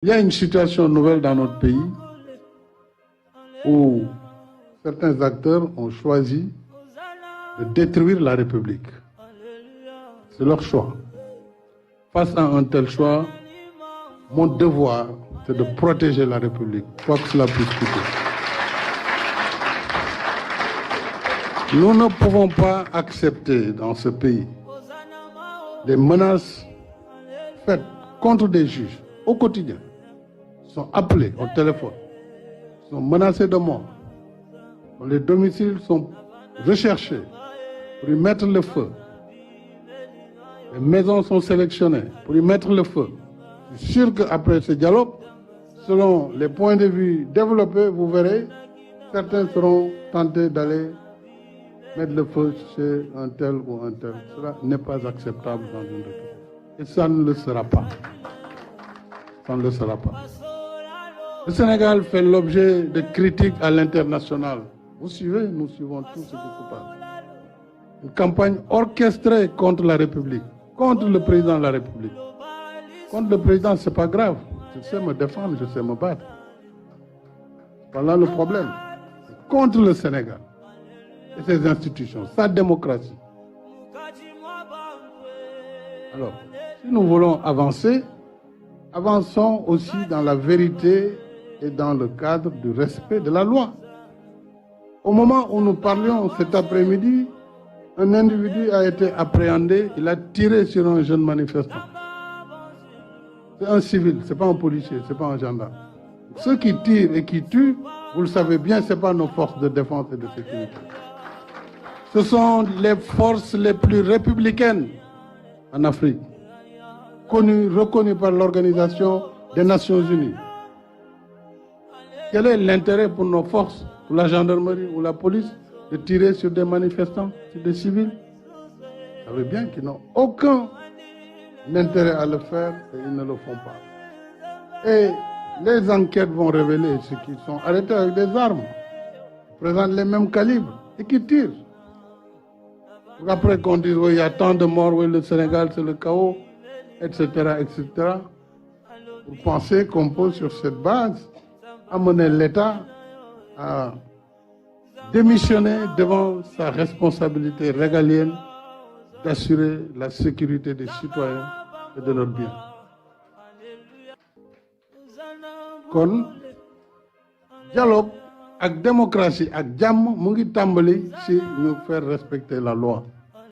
Il y a une situation nouvelle dans notre pays où certains acteurs ont choisi de détruire la République. C'est leur choix. Face à un tel choix, mon devoir, c'est de protéger la République, quoi que cela puisse coûter. Nous ne pouvons pas accepter dans ce pays des menaces faites contre des juges au quotidien. Ils sont appelés au téléphone, ils sont menacés de mort. Les domiciles sont recherchés pour y mettre le feu. Les maisons sont sélectionnées pour y mettre le feu. Je suis sûr qu'après ce dialogue, selon les points de vue développés, vous verrez, certains seront tentés d'aller mettre le feu chez un tel ou un tel. Cela n'est pas acceptable dans une république. Et ça ne le sera pas. Ça ne le sera pas. Le Sénégal fait l'objet de critiques à l'international. Vous suivez, nous suivons tout ce qui se passe. Une campagne orchestrée contre la République, contre le président de la République. Contre le président, ce n'est pas grave. Je sais me défendre, je sais me battre. C'est pas là le problème. C'est contre le Sénégal et ses institutions, sa démocratie. Alors, si nous voulons avancer, avançons aussi dans la vérité et dans le cadre du respect de la loi. Au moment où nous parlions cet après-midi, un individu a été appréhendé, il a tiré sur un jeune manifestant. C'est un civil, ce n'est pas un policier, ce n'est pas un gendarme. Ceux qui tirent et qui tuent, vous le savez bien, ce n'est pas nos forces de défense et de sécurité. Ce sont les forces les plus républicaines en Afrique, reconnues par l'Organisation des Nations Unies. Quel est l'intérêt pour nos forces, pour la gendarmerie ou la police, de tirer sur des manifestants, sur des civils? Vous savez bien qu'ils n'ont aucun intérêt à le faire et ils ne le font pas. Et les enquêtes vont révéler ceux qui sont arrêtés avec des armes, qui présentent les mêmes calibres et qui tirent. Après qu'on dise, oui, il y a tant de morts, oui, le Sénégal, c'est le chaos, etc., etc. Vous pensez qu'on peut, sur cette base, amener l'État à démissionner devant sa responsabilité régalienne d'assurer la sécurité des citoyens et de leurs biens. Kon dialogue ak démocratie ak jàmm mu ngi tàmbali si ñu faire respecter la loi.